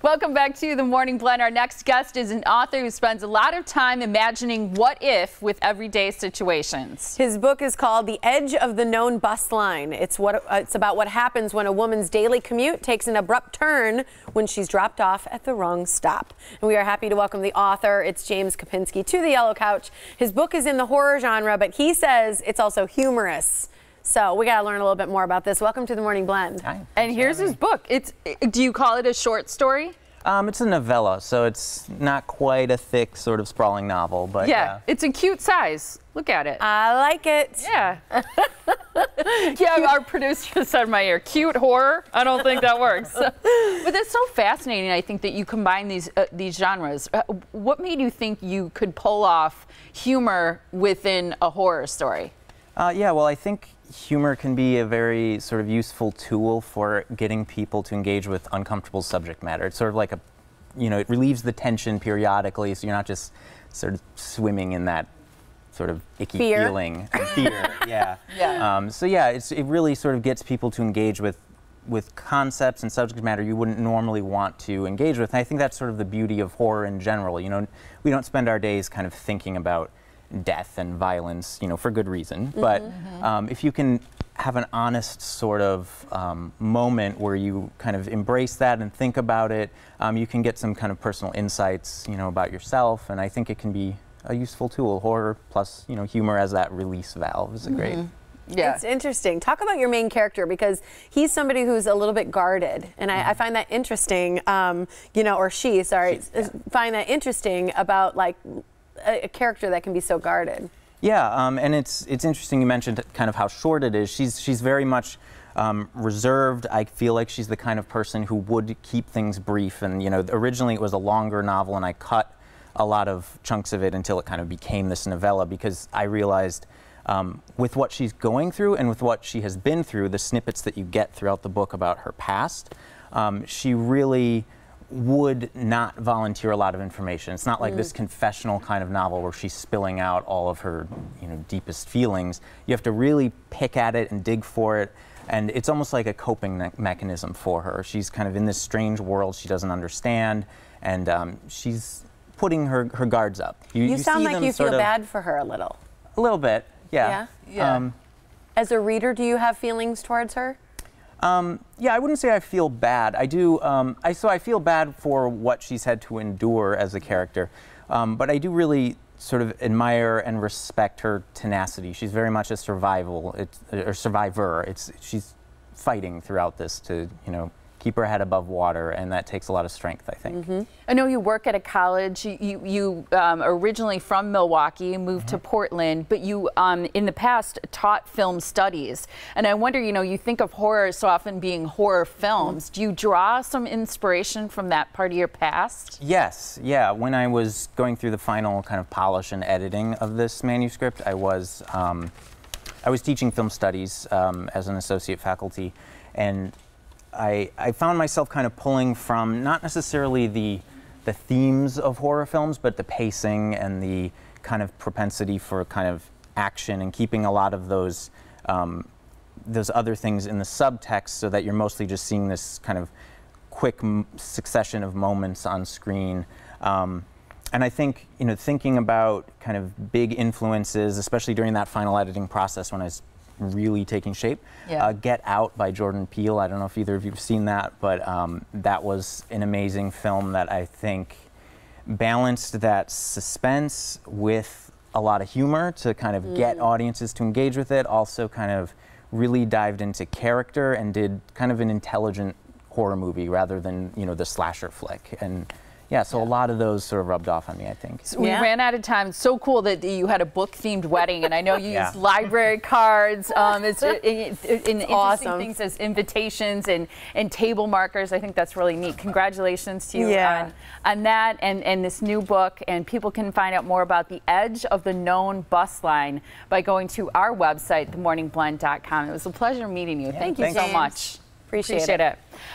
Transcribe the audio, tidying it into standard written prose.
Welcome back to The Morning Blend. Our next guest is an author who spends a lot of time imagining what if with everyday situations. His book is called The Edge of the Known Bus Line. It's about what happens when a woman's daily commute takes an abrupt turn when she's dropped off at the wrong stop. And we are happy to welcome the author. It's James Gapinski to the Yellow Couch. His book is in the horror genre, but he says it's also humorous. So we got to learn a little bit more about this. Welcome to The Morning Blend. Hi. And here's his book. Do you call it a short story? It's a novella, so it's not quite a thick, sort of sprawling novel, but yeah. It's a cute size. Look at it. I like it. Yeah. Yeah, our producer said in my ear, cute horror. I don't think that works. But it's so fascinating, I think, that you combine these genres. What made you think you could pull off humor within a horror story? Yeah, well, I think humor can be a very sort of useful tool for getting people to engage with uncomfortable subject matter. It's sort of like it relieves the tension periodically, so you're not just sort of swimming in that sort of icky feeling. Fear, yeah. Yeah. So yeah, it really sort of gets people to engage with concepts and subject matter you wouldn't normally want to engage with. And I think that's sort of the beauty of horror in general. You know, we don't spend our days kind of thinking about death and violence, for good reason. But if you can have an honest sort of moment where you kind of embrace that and think about it, you can get some kind of personal insights, about yourself. And I think it can be a useful tool. Horror plus, humor as that release valve is a great. Yeah. It's interesting. Talk about your main character, because he's somebody who's a little bit guarded, and I find that interesting. Or she, sorry, find that interesting about like a character that can be so guarded. Yeah, and it's interesting you mentioned kind of how short it is. She's very much reserved. I feel like she's the kind of person who would keep things brief. And originally it was a longer novel, and I cut a lot of chunks of it until it kind of became this novella, because I realized with what she's going through and with what she has been through, the snippets that you get throughout the book about her past, she really would not volunteer a lot of information. It's not like this confessional kind of novel where she's spilling out all of her, deepest feelings. You have to really pick at it and dig for it, and it's almost like a coping mechanism for her. She's kind of in this strange world she doesn't understand, and she's putting her guards up. You sound like you feel bad for her a little. A little bit, yeah. Yeah. As a reader, do you have feelings towards her? Yeah, I wouldn't say I feel bad. I do. So I feel bad for what she's had to endure as a character, but I do really sort of admire and respect her tenacity. She's very much a survivor. She's fighting throughout this to keep her head above water, and that takes a lot of strength, I think. I know you work at a college. You originally from Milwaukee, moved to Portland, but you in the past taught film studies. And I wonder, you think of horror so often being horror films. Do you draw some inspiration from that part of your past? Yes, yeah. When I was going through the final kind of polish and editing of this manuscript, I was teaching film studies as an associate faculty, and I found myself kind of pulling from not necessarily the themes of horror films, but the pacing and the kind of propensity for kind of action, and keeping a lot of those other things in the subtext, so that you're mostly just seeing this kind of quick succession of moments on screen. And I think, thinking about kind of big influences, especially during that final editing process when I was really taking shape. Yeah. Get Out by Jordan Peele. I don't know if either of you have seen that, but that was an amazing film that I think balanced that suspense with a lot of humor to kind of get audiences to engage with it. Also kind of really dived into character and did kind of an intelligent horror movie rather than, the slasher flick. And yeah, so a lot of those sort of rubbed off on me, I think. So we ran out of time. It's so cool that you had a book-themed wedding, and I know you used library cards, interesting things as invitations and table markers. I think that's really neat. Congratulations to you on that and this new book. And people can find out more about The Edge of the Known Bus Line by going to our website, themorningblend.com. It was a pleasure meeting you. Thank you so much. Appreciate it.